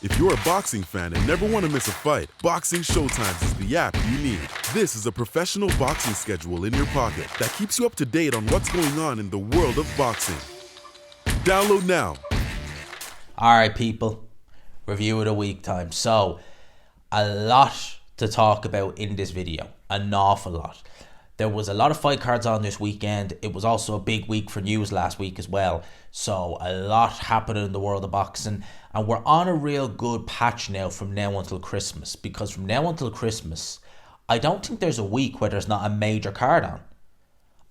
If you're a boxing fan and never want to miss a fight, Boxing Showtimes is the app you need. This is a professional boxing schedule in your pocket that keeps you up to date on what's going on in the world of boxing. Download now. Alright people, review of the week time. So, a lot to talk about in this video. An awful lot. There was a lot of fight cards on this weekend. It was also a big week for news last week as well. So a lot happening in the world of boxing. And we're on a real good patch now from now until Christmas. Because from now until Christmas, I don't think there's a week where there's not a major card on.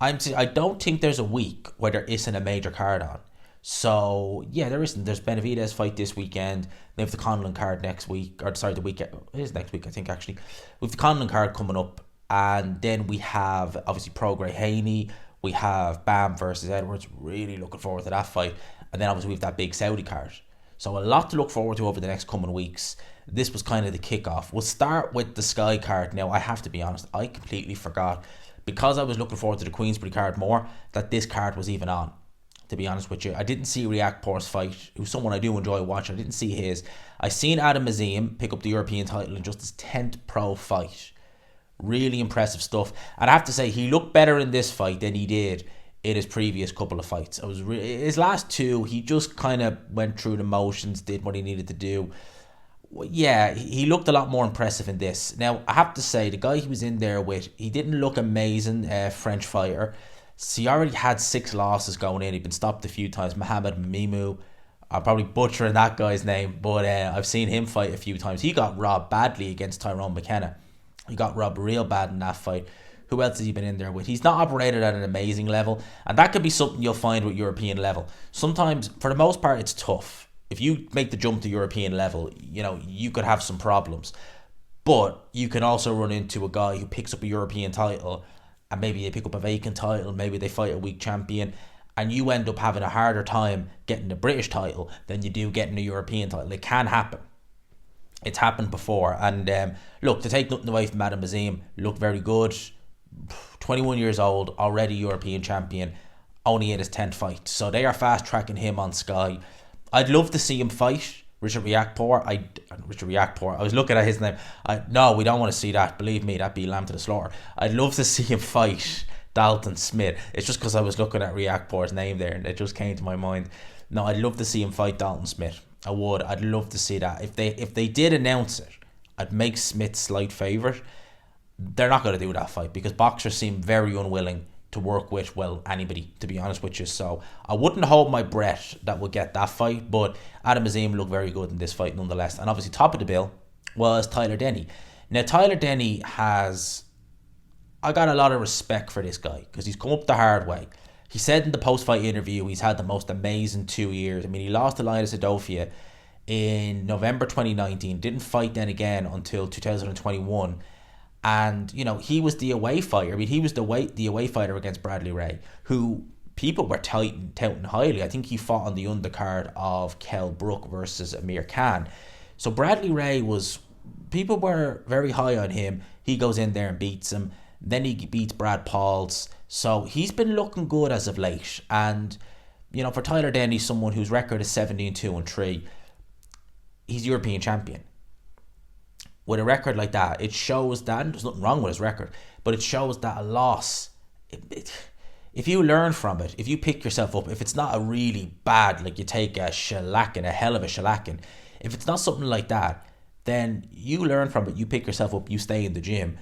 I don't think there's a week where there isn't a major card on. So, yeah, there isn't. There's Benavidez fight this weekend. They have the Conlan card next week. Or, sorry, the weekend. It is next week, I think, actually. We have the Conlan card coming up. And then we have, obviously, Prograis Heaney. We have Bam versus Edwards. Really looking forward to that fight. And then, obviously, we have that big Saudi card. So, a lot to look forward to over the next coming weeks. This was kind of the kickoff. We'll start with the Sky card. Now, I have to be honest. I completely forgot, because I was looking forward to the Queensbury card more, that this card was even on. To be honest with you, I didn't see Riakpor's fight, who's someone I do enjoy watching. I didn't see his. I seen Adam Azim pick up the European title in just his 10th pro fight. Really impressive stuff. And I have to say, he looked better in this fight than he did in his previous couple of fights. His last two, he just kind of went through the motions, did what he needed to do. Yeah, he looked a lot more impressive in this. Now, I have to say, the guy he was in there with, he didn't look amazing, French fighter. So he already had 6 losses going in. He'd been stopped a few times. Mohamed Mimu. I'm probably butchering that guy's name, but I've seen him fight a few times. He got robbed badly against Tyrone McKenna. He got robbed real bad in that fight. Who else has he been in there with? He's not operated at an amazing level, and that could be something you'll find with European level. Sometimes, for the most part, it's tough. If you make the jump to European level, you know, you could have some problems. But you can also run into a guy who picks up a European title, and maybe they pick up a vacant title, maybe they fight a weak champion, and you end up having a harder time getting the British title than you do getting a European title. It can happen. It's happened before. And look, to take nothing away from Adam Azim, looked very good. 21 years old, already European champion, only in his 10th fight. So they are fast tracking him on Sky. I'd love to see him fight Richard Riakporhe. I was looking at his name. No, we don't want to see that. Believe me, that'd be lamb to the slaughter. I'd love to see him fight Dalton Smith. It's just because I was looking at Riakporhe's name there and it just came to my mind. No, I'd love to see him fight Dalton Smith. I would. I'd love to see that. If they did announce it, I'd make Smith slight favourite. They're not going to do that fight because boxers seem very unwilling to work with, well, anybody, to be honest with you. So I wouldn't hold my breath that we'll get that fight, but Adam Azim looked very good in this fight nonetheless. And obviously top of the bill was Tyler Denny. Now Tyler Denny I got a lot of respect for this guy because he's come up the hard way. He said in the post-fight interview he's had the most amazing 2 years. I mean, he lost to Linus Adofia in November 2019, didn't fight then again until 2021. And, you know, he was the away fighter. I mean, he was the away fighter against Bradley Ray, who people were touting highly. I think he fought on the undercard of Kell Brook versus Amir Khan. So Bradley Ray people were very high on him. He goes in there and beats him. Then he beats Brad Pauls. So he's been looking good as of late. And, you know, for Tyler Denny, someone whose record is 17-2-3, he's European champion. With a record like that, it shows that, and there's nothing wrong with his record, but it shows that a loss, if you learn from it, if you pick yourself up, if it's not a really bad, like you take a shellacking, a hell of a shellacking, if it's not something like that, then you learn from it, you pick yourself up, you stay in the gym.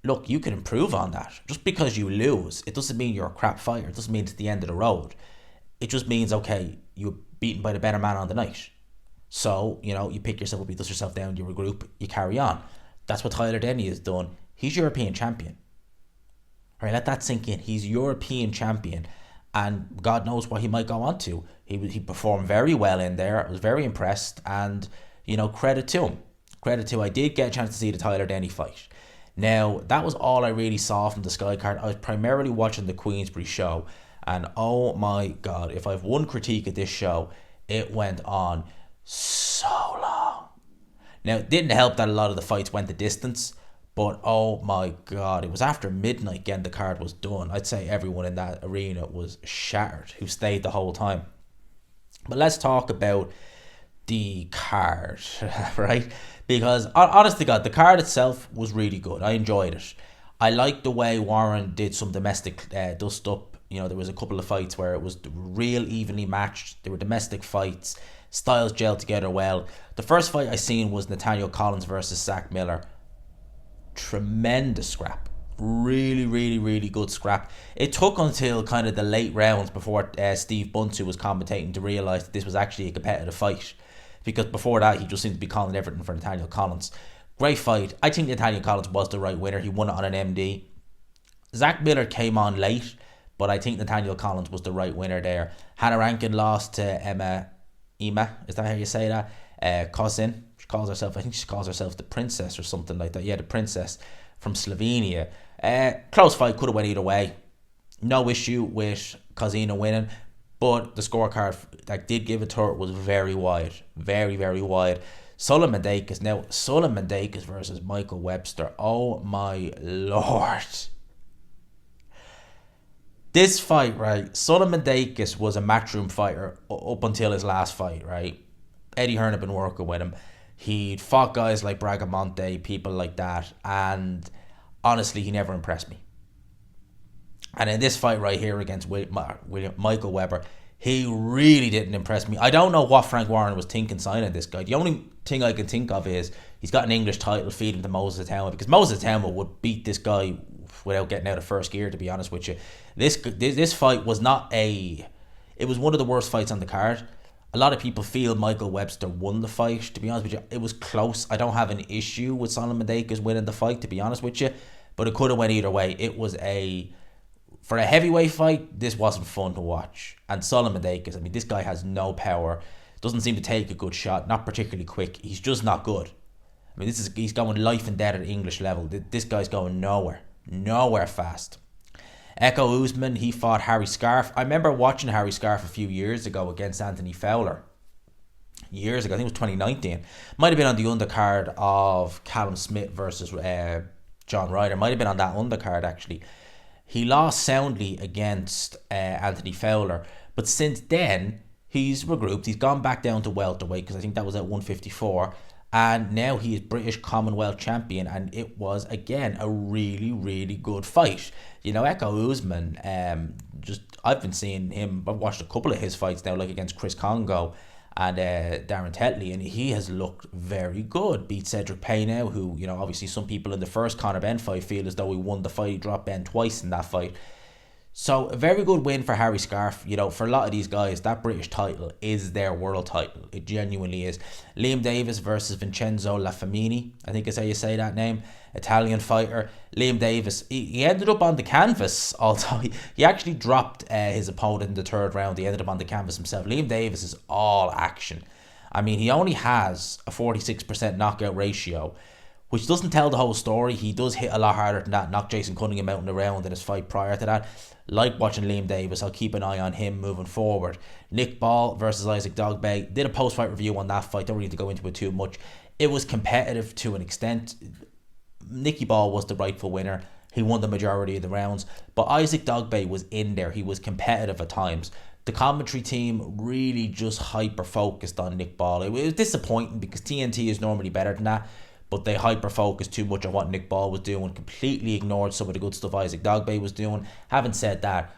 Look, you can improve on that. Just because you lose, it doesn't mean you're a crap fighter. It doesn't mean it's the end of the road. It just means, okay, you're beaten by the better man on the night. So, you know, you pick yourself up, you dust yourself down, you regroup, you carry on. That's what Tyler Denny has done. He's European champion. All right, let that sink in. He's European champion. And God knows what he might go on to. He performed very well in there. I was very impressed. And, you know, credit to him. I did get a chance to see the Tyler Denny fight. Now, that was all I really saw from the Sky card. I was primarily watching the Queensbury show. And oh my God, if I have one critique of this show, it went on so long. Now, it didn't help that a lot of the fights went the distance, but oh my God, it was after midnight again the card was done. I'd say everyone in that arena was shattered who stayed the whole time. But let's talk about the card, right? Because honest to God, the card itself was really good. I enjoyed it. I liked the way Warren did some domestic dust up. You know, there was a couple of fights where it was real evenly matched. There were domestic fights. Styles gelled together well. The first fight I seen was Nathaniel Collins versus Zach Miller. Tremendous scrap. Really, really, really good scrap. It took until kind of the late rounds before Steve Buntu was commentating to realise that this was actually a competitive fight. Because before that, he just seemed to be calling everything for Nathaniel Collins. Great fight. I think Nathaniel Collins was the right winner. He won it on an MD. Zach Miller came on late, but I think Nathaniel Collins was the right winner there. Hannah Rankin lost to Ema, is that how you say that? Cousin. She calls herself, I think she calls herself the Princess or something like that. Yeah, the Princess from Slovenia. Close fight, could have went either way. No issue with Kozina winning, but the scorecard that did give it to her was very wide. Very, very wide. Sullivan Mendakis versus Michael Webster. Oh my lord. This fight, right? Sullivan Mendakis was a matchroom fighter up until his last fight, right? Eddie Hearn had been working with him. He'd fought guys like Bragamonte, people like that, and honestly, he never impressed me. And in this fight right here against Michael Weber, he really didn't impress me. I don't know what Frank Warren was thinking signing this guy. The only thing I can think of is he's got an English title feeding to Moses Atama, because Moses Atama would beat this guy without getting out of first gear, to be honest with you. This fight was not it was one of the worst fights on the card. A lot of people feel Michael Webster won the fight. To be honest with you, it was close. I don't have an issue with Solomon Mendakis winning the fight, to be honest with you, but it could have went either way. It was for a heavyweight fight, this wasn't fun to watch. And Solomon Mendakis, I mean, this guy has no power. Doesn't seem to take a good shot. Not particularly quick. He's just not good. I mean, he's going life and death at English level. This guy's going nowhere. Nowhere fast. Echo Usman, he fought Harry Scarf. I remember watching Harry Scarf a few years ago against Anthony Fowler. Years ago, I think it was 2019. Might have been on the undercard of Callum Smith versus John Ryder. Might have been on that undercard, actually. He lost soundly against Anthony Fowler. But since then, he's regrouped. He's gone back down to welterweight, because I think that was at 154. And now he is British Commonwealth champion, and it was again a really, really good fight. You know, Echo Usman, I've been seeing him. I've watched a couple of his fights now, like against Chris Congo and Darren Tetley, and he has looked very good. Beat Cedric Payneau, who, you know, obviously some people in the first Conor Benn fight feel as though he won the fight. He dropped Ben twice in that fight. So a very good win for Harry Scarf. You know, for a lot of these guys, that British title is their world title. It genuinely is. Liam Davis versus Vincenzo Lafamini, I think is how you say that name. Italian fighter. Liam Davis, he ended up on the canvas, although he actually dropped his opponent in the third round. He ended up on the canvas himself. Liam Davis is all action. I mean, he only has a 46% knockout ratio, which doesn't tell the whole story. He does hit a lot harder than that. Knocked Jason Cunningham out in the round in his fight prior to that. Like watching Liam Davis. I'll keep an eye on him moving forward. Nick Ball versus Isaac Dogbe. Did a post-fight review on that fight. Don't really need to go into it too much. It was competitive to an extent. Nicky Ball was the rightful winner. He won the majority of the rounds. But Isaac Dogbe was in there. He was competitive at times. The commentary team really just hyper-focused on Nick Ball. It was disappointing because TNT is normally better than that. But they hyper-focused too much on what Nick Ball was doing, completely ignored some of the good stuff Isaac Dogbe was doing. Having said that,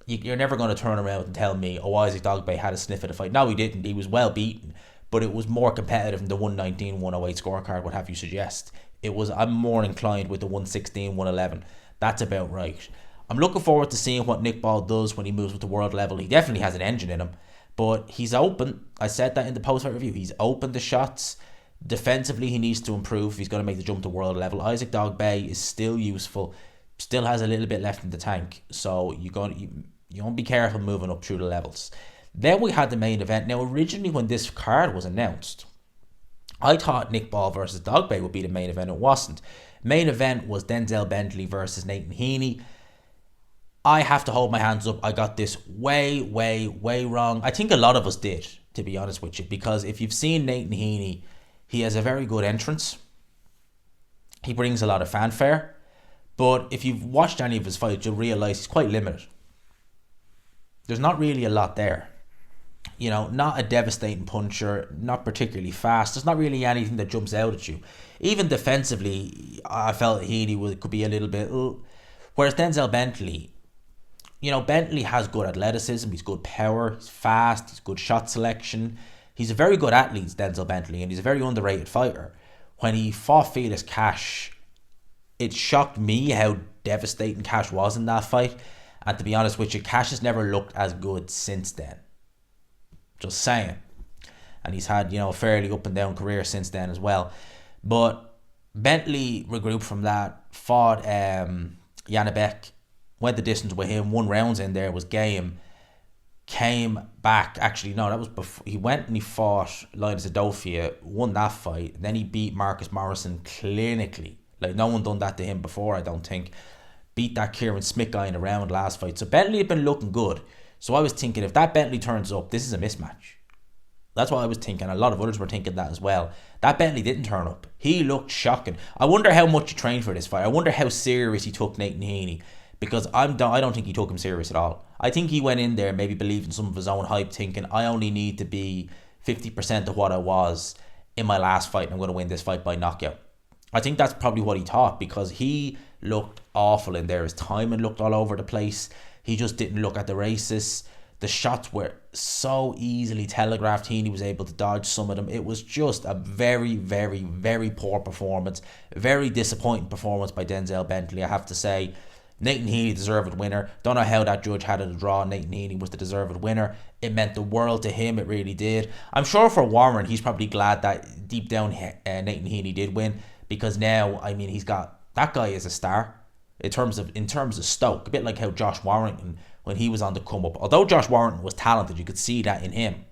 you're never going to turn around and tell me, oh, Isaac Dogbe had a sniff of the fight. No, he didn't. He was well beaten, but it was more competitive than the 119-108 scorecard would have you suggest. I'm more inclined with the 116-111. That's about right. I'm looking forward to seeing what Nick Ball does when he moves with the world level. He definitely has an engine in him, but he's open. I said that in the post-fight review. He's open to shots. Defensively, he needs to improve if he's going to make the jump to world level. Isaac Dogbe is still useful, still has a little bit left in the tank, so you want to be careful moving up through the levels. Then we had the main event. Now, originally when this card was announced, I thought Nick Ball versus Dogbe would be the main event. It wasn't. Main event was Denzel Bentley versus Nathan Heaney. I have to hold my hands up. I got this way, way, way wrong. I think a lot of us did, to be honest with you, because if you've seen Nathan Heaney, he has a very good entrance. He brings a lot of fanfare. But if you've watched any of his fights, you'll realise he's quite limited. There's not really a lot there. Not a devastating puncher, not particularly fast. There's not really anything that jumps out at you. Even defensively, I felt Heaney could be a little bit. Whereas Denzel Bentley, Bentley has good athleticism, he's good power, he's fast, he's good shot selection. He's a very good athlete, Denzel Bentley, and he's a very underrated fighter. When he fought Felix Cash, it shocked me how devastating Cash was in that fight. And to be honest with you, Cash has never looked as good since then. Just saying. And he's had, a fairly up and down career since then as well. But Bentley regrouped from that, fought Janibek, went the distance with him, 1 rounds in there, was game. Came back, actually, no, that was before. He went and he fought Linus Adofia, won that fight. Then he beat Marcus Morrison clinically. Like, no one done that to him before, I don't think. Beat that Kieran Smith guy in the round last fight. So Bentley had been looking good. So I was thinking, if that Bentley turns up, this is a mismatch. That's what I was thinking. A lot of others were thinking that as well. That Bentley didn't turn up. He looked shocking. I wonder how much he trained for this fight. I wonder how serious he took Nathan Heaney. Because I don't think he took him serious at all. I think he went in there maybe believing some of his own hype, thinking, I only need to be 50% of what I was in my last fight, and I'm going to win this fight by knockout. I think that's probably what he thought, because he looked awful in there. His timing looked all over the place. He just didn't look at the races. The shots were so easily telegraphed. Heaney was able to dodge some of them. It was just a very, very, very poor performance. Very disappointing performance by Denzel Bentley, I have to say. Nathan Heaney, deserved winner. Don't know how that judge had it a draw. Nathan Heaney was the deserved winner. It meant the world to him. It really did. I'm sure for Warren, he's probably glad that deep down Nathan Heaney did win, because now, he's got, that guy is a star in terms of Stoke. A bit like how Josh Warrington, when he was on the come up. Although Josh Warrington was talented, you could see that in him.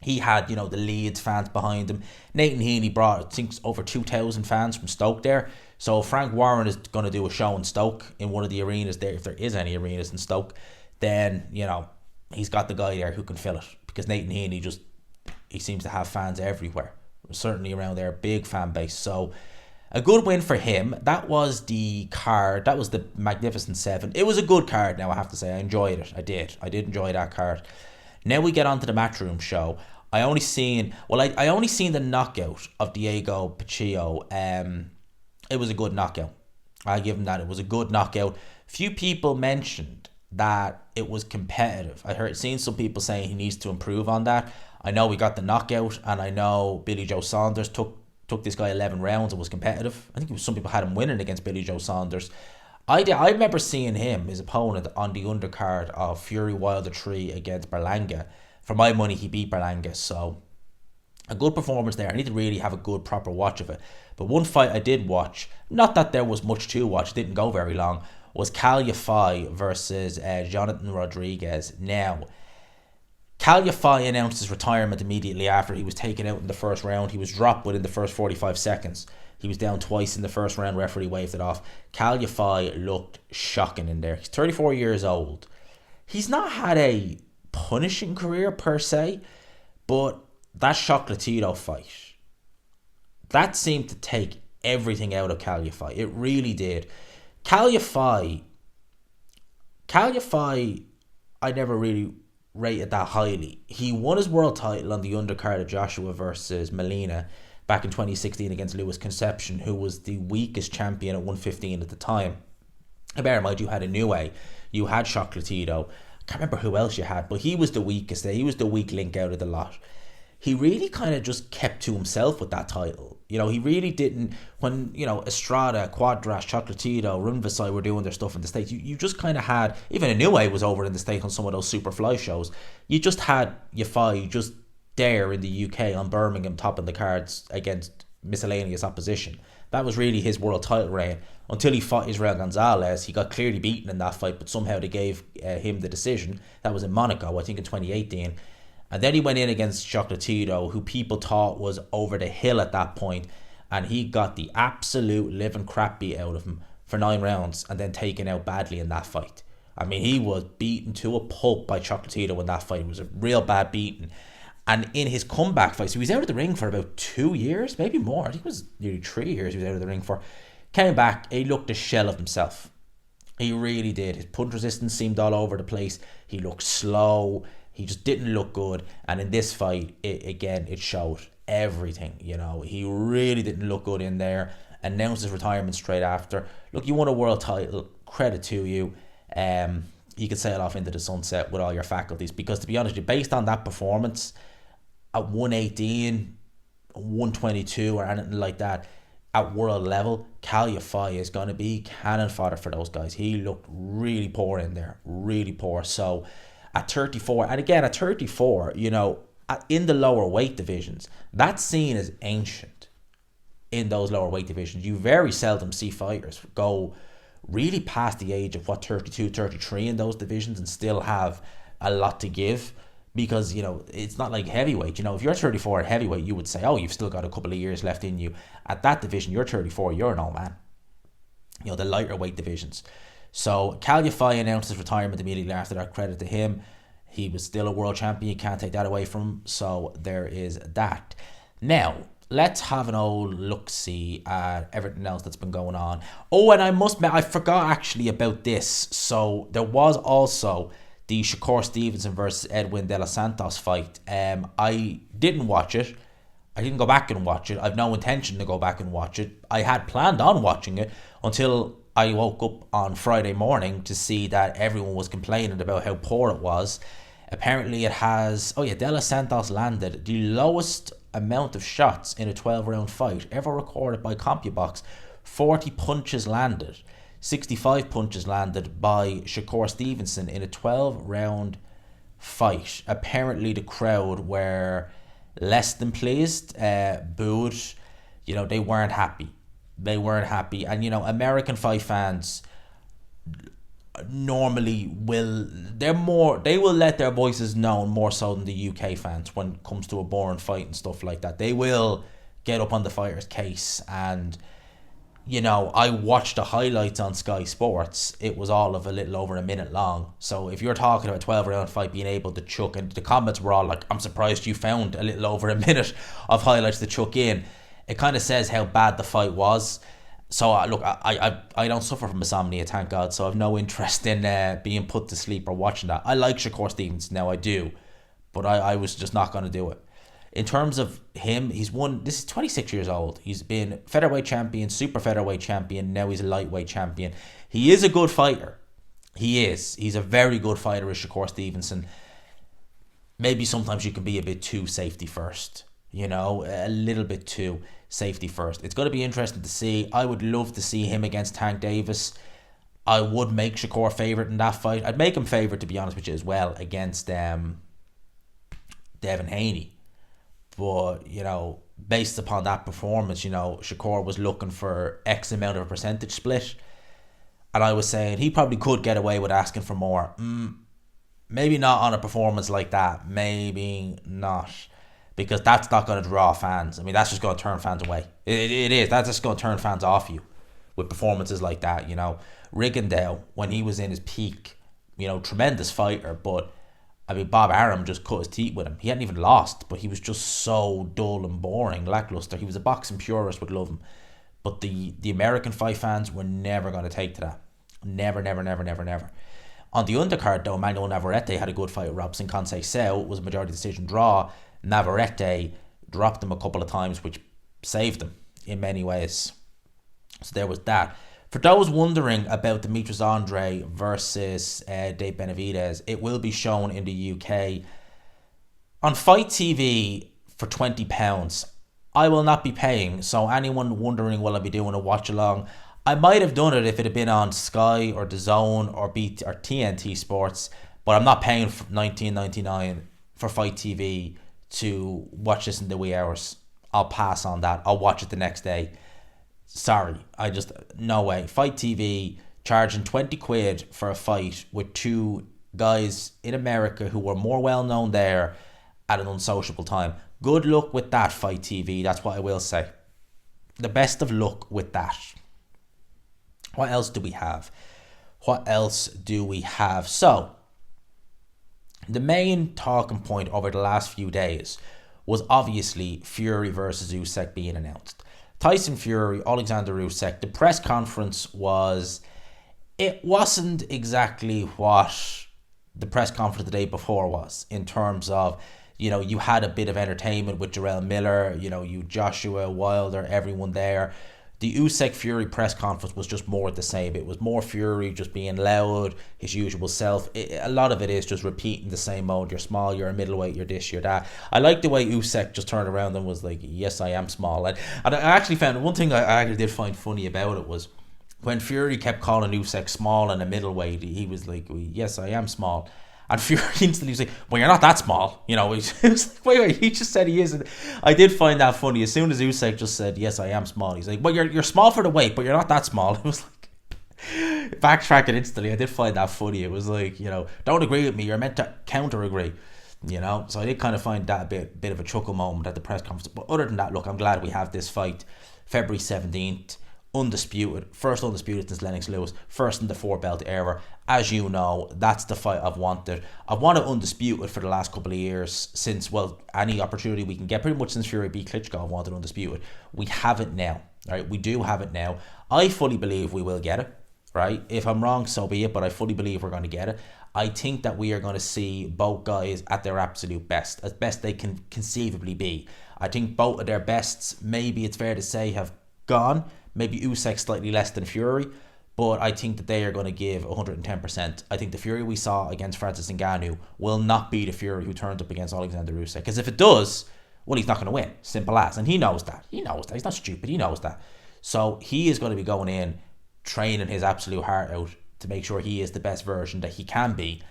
He had, the Leeds fans behind him. Nathan Heaney brought, I think, over 2,000 fans from Stoke there. So Frank Warren is going to do a show in Stoke, in one of the arenas there, if there is any arenas in Stoke, then, he's got the guy there who can fill it. Because Nathan Heaney he seems to have fans everywhere. Certainly around there, big fan base. So a good win for him. That was the card. That was the Magnificent Seven. It was a good card now, I have to say. I enjoyed it. I did enjoy that card. Now we get on to the Matchroom show. I only seen the knockout of Diego Paccio. It was a good knockout. I'll give him that. It was a good knockout. Few people mentioned that it was competitive. Seen some people saying he needs to improve on that. I know we got the knockout, and I know Billy Joe Saunders took this guy 11 rounds and was competitive. I think some people had him winning against Billy Joe Saunders. I remember seeing him, his opponent, on the undercard of Fury Wilder 3 against Berlanga. For my money, he beat Berlanga, so a good performance there. I need to really have a good, proper watch of it. But one fight I did watch, not that there was much to watch, didn't go very long, was Calafiore versus Jonathan Rodriguez. Now, Calafiore announced his retirement immediately after he was taken out in the first round. He was dropped within the first 45 seconds. He was down twice in the first round. Referee waved it off. Calafiore looked shocking in there. He's 34 years old. He's not had a punishing career per se, but that Chocolatito fight, that seemed to take everything out of Calafiore. It really did. Calafiore, I never really rated that highly. He won his world title on the undercard of Joshua versus Molina back in 2016 against Lewis Concepcion, who was the weakest champion at 115 at the time. Bear in mind, you had Inoue, you had Chocolatito, I can't remember who else you had, but he was the weakest there. He was the weak link out of the lot. He really kind of just kept to himself with that title. He really didn't, when, Estrada, Quadras, Chocolatito, Runvasai were doing their stuff in the States, you just kind of had, even Inoue was over in the States on some of those Superfly shows, you just had Yafai just there in the UK on Birmingham topping the cards against miscellaneous opposition. That was really his world title reign until he fought Israel Gonzalez. He got clearly beaten in that fight, but somehow they gave him the decision. That was in Monaco, I think in 2018. And then he went in against Chocolatito, who people thought was over the hill at that point, and he got the absolute living crap beat out of him for 9 rounds and then taken out badly in that fight. He was beaten to a pulp by Chocolatito in that fight. It was a real bad beating. And in his comeback fight, so he was out of the ring for about 2 years, maybe more. I think it was nearly 3 years he was out of the ring for. Came back, he looked a shell of himself. He really did. His punch resistance seemed all over the place. He looked slow. He just didn't look good. And in this fight, it showed everything. He really didn't look good in there. Announced his retirement straight after. Look, you won a world title. Credit to you. You could sail off into the sunset with all your faculties. Because to be honest with you, based on that performance at 118, 122 or anything like that, at world level, Calafiore is going to be cannon fodder for those guys. He looked really poor in there. Really poor. So at 34, and again, at 34, in the lower weight divisions, that's seen as ancient in those lower weight divisions. You very seldom see fighters go really past the age of 32, 33 in those divisions and still have a lot to give, because it's not like heavyweight. If you're 34 at heavyweight, you would say, oh, you've still got a couple of years left in you. At that division, you're 34, you're an old man. The lighter weight divisions. So Calafiore announced his retirement immediately after that. Credit to him. He was still a world champion. You can't take that away from him. So there is that. Now, let's have an old look-see at everything else that's been going on. Oh, and I forgot actually about this. So there was also the Shakur Stevenson versus Edwin De Los Santos fight. I didn't watch it. I didn't go back and watch it. I've no intention to go back and watch it. I had planned on watching it until I woke up on Friday morning to see that everyone was complaining about how poor it was. Apparently it has... Oh yeah, De Los Santos landed the lowest amount of shots in a 12-round fight ever recorded by CompuBox. 40 punches landed. 65 punches landed by Shakur Stevenson in a 12-round fight. Apparently the crowd were less than pleased, booed. They weren't happy. And American fight fans normally they will let their voices known more so than the UK fans when it comes to a boring fight and stuff like that. They will get up on the fighter's case. And I watched the highlights on Sky Sports. It was all of a little over a minute long. So if you're talking about a 12-round fight being able to chuck, and the comments were all like, I'm surprised you found a little over a minute of highlights to chuck in. It kind of says how bad the fight was. So look, I don't suffer from insomnia, thank God. So I've no interest in being put to sleep or watching that. I like Shakur Stevenson now, I do. But I was just not going to do it. In terms of him, he's won... This is 26 years old. He's been featherweight champion, super featherweight champion. Now he's a lightweight champion. He is a good fighter. He is. He's a very good fighter, is Shakur Stevenson. Maybe sometimes you can be a bit too safety first. A little bit too safety first. It's going to be interesting to see. I would love to see him against Tank Davis. I would make Shakur favourite in that fight. I'd make him favourite, to be honest with you, as well, against Devin Heaney. But, based upon that performance, Shakur was looking for X amount of a percentage split. And I was saying he probably could get away with asking for more. Maybe not on a performance like that. Maybe not. Because that's not going to draw fans. I mean, that's just going to turn fans away. It is. That's just going to turn fans off you with performances like that, Rigondeaux, when he was in his peak, tremendous fighter, but I mean, Bob Arum just cut his teeth with him. He hadn't even lost, but he was just so dull and boring, lackluster. He was a boxing purist, would love him. But the American fight fans were never going to take to that. Never. On the undercard, though, Manuel Navarrete had a good fight with Robson Conceição. It was a majority decision draw. Navarrete dropped him a couple of times, which saved him in many ways. So there was that. For those wondering about Demetrius Andre versus Dave Benavidez, it will be shown in the UK on Fight TV for £20. I will not be paying, so anyone wondering will I be doing a watch along, I might have done it if it had been on Sky or DAZN or TNT Sports, but I'm not paying $19.99 for Fight TV to watch this in the wee hours. I'll pass on that. I'll watch it the next day. Sorry, no way. Fight TV charging 20 quid for a fight with two guys in America who were more well known there at an unsociable time. Good luck with that, Fight TV. That's what I will say. The best of luck with that. What else do we have? So, the main talking point over the last few days was obviously Fury versus Usyk being announced. Tyson Fury, Alexander Usyk. The press conference wasn't exactly what the press conference the day before was, in terms of, you had a bit of entertainment with Jarrell Miller, you Joshua, Wilder, everyone there. The Usyk Fury press conference was just more the same. It was more Fury just being loud, his usual self. A lot of it is just repeating the same mode. You're small, you're a middleweight, you're this, you're that. I like the way Usyk just turned around and was like, yes, I am small. And I actually found one thing I actually did find funny about it was when Fury kept calling Usyk small and a middleweight, he was like, yes, I am small. And Fury instantly was like, well, you're not that small. It was like, wait, he just said he is. And I did find that funny. As soon as Usyk just said, yes, I am small, he's like, well, you're small for the weight, but you're not that small. It was like, backtracking instantly. I did find that funny. It was like, don't agree with me. You're meant to counter-agree. So I did kind of find that a bit of a chuckle moment at the press conference. But other than that, look, I'm glad we have this fight. February 17th. Undisputed, first undisputed since Lennox Lewis, first in the 4-belt era. As you know, that's the fight I've wanted. I've wanted undisputed for the last couple of years since, any opportunity we can get. Pretty much since Fury beat Klitschko, I've wanted undisputed. We have it now, right? We do have it now. I fully believe we will get it, right? If I'm wrong, so be it, but I fully believe we're going to get it. I think that we are going to see both guys at their absolute best, as best they can conceivably be. I think both of their bests, maybe it's fair to say, have gone. Maybe Usyk slightly less than Fury, but I think that they are going to give 110%. I think the Fury we saw against Francis Ngannou will not be the Fury who turns up against Alexander Usyk. Because if it does, well, he's not going to win. Simple as. And he knows that. He's not stupid. He knows that. So he is going to be going in, training his absolute heart out to make sure he is the best version that he can be.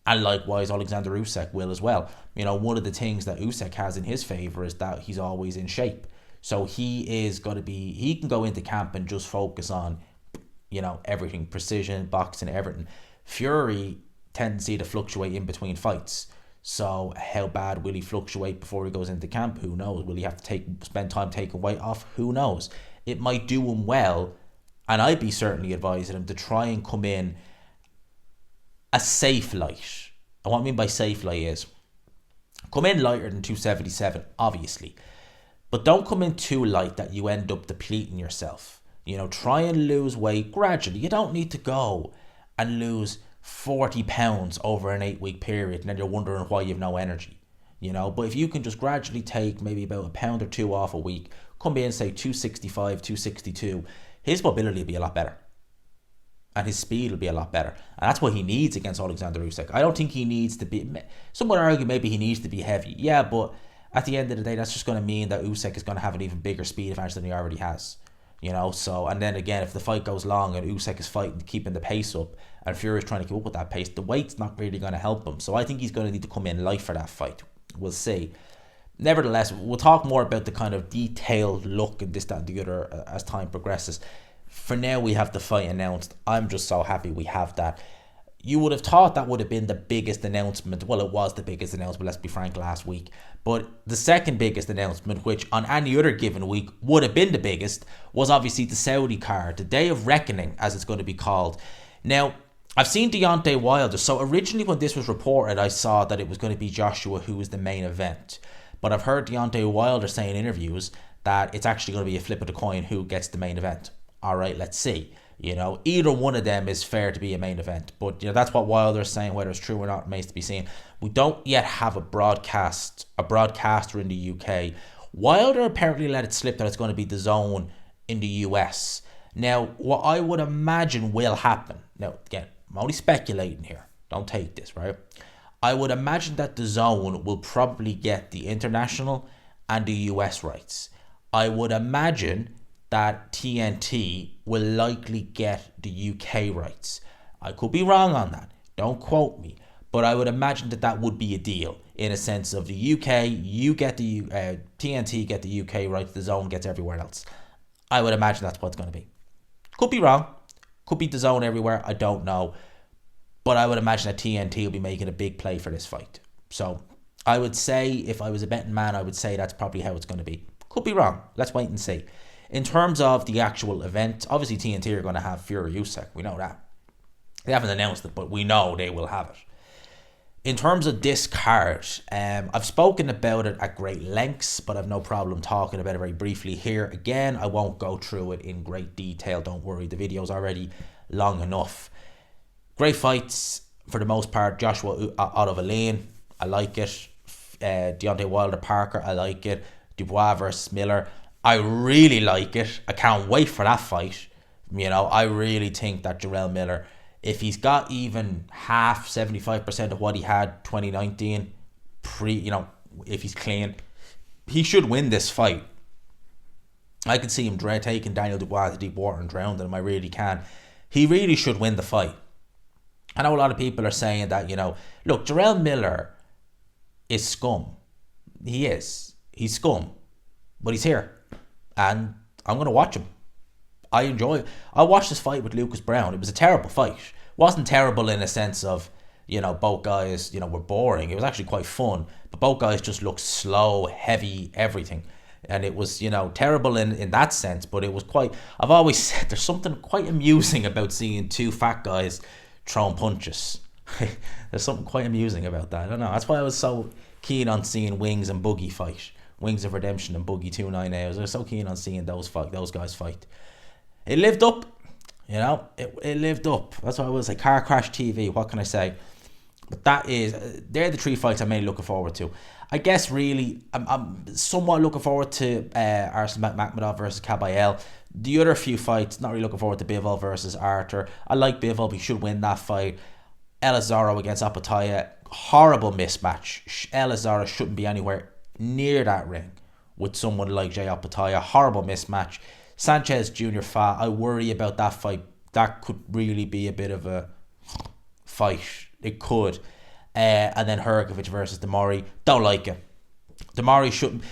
And likewise, Alexander Usyk will as well. One of the things that Usyk has in his favour is that he's always in shape. So he can go into camp and just focus on, everything, precision, boxing, everything. Fury tendency to fluctuate in between fights. So how bad will he fluctuate before he goes into camp? Who knows? Will he have to spend time taking weight off? Who knows? It might do him well, and I'd be certainly advising him to try and come in a safe light. And what I mean by safe light is come in lighter than 277, obviously. But don't come in too light that you end up depleting yourself. Try and lose weight gradually. You don't need to go and lose 40 pounds over an 8-week period and then you're wondering why you've no energy. But if you can just gradually take maybe about a pound or two off a week, come in, say 265, 262, his mobility will be a lot better. And his speed will be a lot better. And that's what he needs against Alexander Usyk. I don't think he needs to be... Some would argue maybe he needs to be heavy. Yeah, but at the end of the day, that's just going to mean that Usyk is going to have an even bigger speed advantage than he already has. So, and then again, if the fight goes long and Usyk is fighting, keeping the pace up, and Fury is trying to keep up with that pace, the weight's not really going to help him. So I think he's going to need to come in light for that fight. We'll see. Nevertheless, we'll talk more about the kind of detailed look and this, that, and the other as time progresses. For now, we have the fight announced. I'm just so happy we have that. You would have thought that would have been the biggest announcement. Well, it was the biggest announcement, let's be frank, last week. But the second biggest announcement, which on any other given week would have been the biggest, was obviously the Saudi card, the Day of Reckoning, as it's going to be called. Now, I've seen Deontay Wilder. So originally when this was reported, I saw that it was going to be Joshua who was the main event. But I've heard Deontay Wilder say in interviews that it's actually going to be a flip of the coin who gets the main event. All right, let's see. Either one of them is fair to be a main event. But, that's what Wilder's saying. Whether it's true or not remains to be seen. We don't yet have a broadcaster in the UK. Wilder apparently let it slip that it's going to be DAZN in the US. Now, what I would imagine will happen. Now, again, I'm only speculating here. Don't take this, right? I would imagine that DAZN will probably get the international and the US rights. I would imagine that TNT will likely get the UK rights. I could be wrong on that. Don't quote me. But I would imagine that would be a deal in a sense of the UK, you get the TNT get the UK rights, the DAZN gets everywhere else. I would imagine that's what it's going to be. Could be wrong. Could be the DAZN everywhere. I don't know. But I would imagine that TNT will be making a big play for this fight. So I would say, if I was a betting man, I would say that's probably how it's going to be. Could be wrong. Let's wait and see. In terms of the actual event, obviously TNT are going to have Fury Usyk. We know that. They haven't announced it, but we know they will have it. In terms of this card, I've spoken about it at great lengths, but I've no problem talking about it very briefly here. Again, I won't go through it in great detail. Don't worry, the video's already long enough. Great fights, for the most part. Joshua Otto-Valin, I like it. Deontay Wilder-Parker, I like it. Dubois versus Miller, I really like it. I can't wait for that fight. I really think that Jarrell Miller, if he's got even half, 75% of what he had 2019, if he's clean, he should win this fight. I can see him taking Daniel Dubois to deep water and drowning him. I really can. He really should win the fight. I know a lot of people are saying that, look, Jarrell Miller is scum. He is. He's scum. But he's here. And I'm going to watch him. I enjoy it. I watched this fight with Lucas Brown. It was a terrible fight. It wasn't terrible in a sense of, both guys, were boring. It was actually quite fun. But both guys just looked slow, heavy, everything. And it was, terrible in that sense. But it was quite... I've always said there's something quite amusing about seeing two fat guys throwing punches. There's something quite amusing about that. I don't know. That's why I was so keen on seeing Wings and Boogie fight. Wings of Redemption and Boogie 298. I was so keen on seeing those guys fight. It lived up. It lived up. That's why I was like, car crash TV. What can I say? But they're the three fights I'm mainly looking forward to. I guess really, I'm somewhat looking forward to Arslan Makhmudov versus Kabayel. The other few fights, not really looking forward to Bivol versus Arthur. I like Bivol, but he should win that fight. Elizaro against Apataya, horrible mismatch. Elizaro shouldn't be anywhere near that ring with someone like Jay Apataya. Horrible mismatch. Sanchez Jr. Fa, I worry about that fight. That could really be a bit of a fight. It could. And then Hrgovic versus Demari. Don't like it. Demari shouldn't...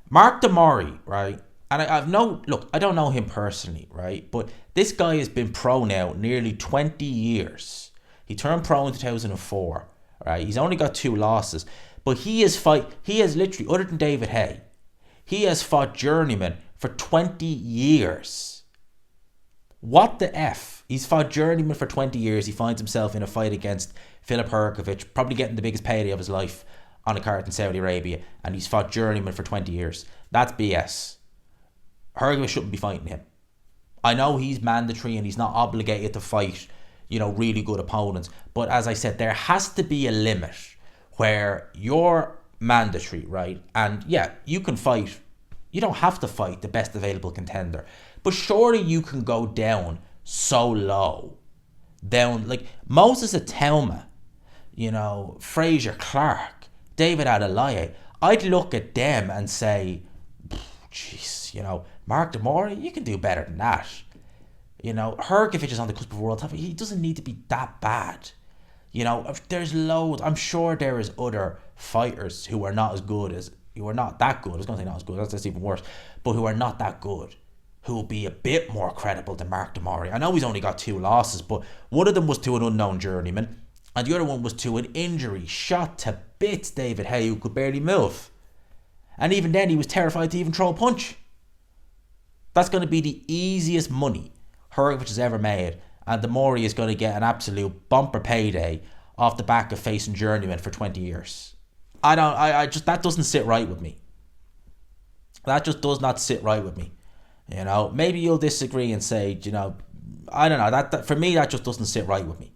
Mark Demari, right? And I don't know him personally, right? But this guy has been pro now nearly 20 years. He turned pro in 2004, right? He's only got 2 losses. But he has literally, other than David Haye, he has fought journeyman for 20 years. What the F? He's fought journeyman for 20 years. He finds himself in a fight against Filip Hrgovic, probably getting the biggest payday of his life on a card in Saudi Arabia, and he's fought journeyman for 20 years. That's BS. Hrgovic shouldn't be fighting him. I know he's mandatory and he's not obligated to fight, really good opponents. But as I said, there has to be a limit where you're mandatory, right? And yeah, you can fight. You don't have to fight the best available contender. But surely you can go down so low. Down, like Moses Atauma, Fraser Clark, David Adelaye. I'd look at them and say, jeez, Mark Demori, you can do better than that. Hrgovic is on the cusp of world title. He doesn't need to be that bad. There's loads. I'm sure there is other fighters who are not that good. I was going to say not as good. That's even worse. But who are not that good, who will be a bit more credible than Mark Demori. I know he's only got 2 losses, but one of them was to an unknown journeyman, and the other one was to an injury, shot to bits David Haye, who could barely move. And even then, he was terrified to even throw a punch. That's going to be the easiest money Hrgovic has ever made, and Demori is going to get an absolute bumper payday off the back of facing journeyman for 20 years. That doesn't sit right with me. That just does not sit right with me. Maybe you'll disagree and say, I don't know. That for me, that just doesn't sit right with me.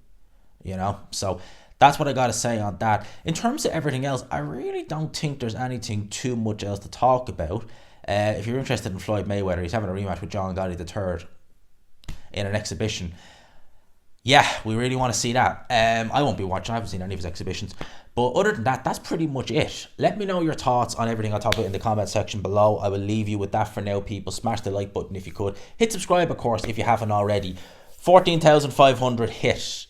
So that's what I got to say on that. In terms of everything else, I really don't think there's anything too much else to talk about. If you're interested in Floyd Mayweather, he's having a rematch with John Gotti III in an exhibition. Yeah, we really want to see that. I won't be watching. I haven't seen any of his exhibitions. But other than that, that's pretty much it. Let me know your thoughts on everything I talk about in the comment section below. I will leave you with that for now, people. Smash the like button if you could. Hit subscribe, of course, if you haven't already. 14,500 hit.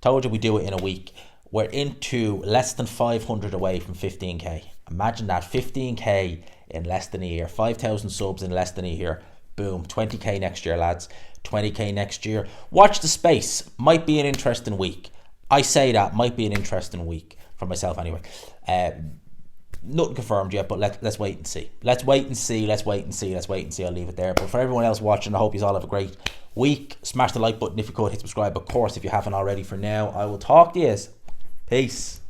Told you we do it in a week. We're into less than 500 away from 15k. Imagine that, 15k in less than a year. 5,000 subs in less than a year. Boom, 20k next year, lads. 20k next year. Watch the space. Might be an interesting week. I say that, might be an interesting week. For myself anyway. Nothing confirmed yet, but let's wait and see. Let's wait and see. I'll leave it there. But for everyone else watching, I hope you all have a great week. Smash the like button if you could. Hit subscribe, of course, if you haven't already. For now, I will talk to you. Peace.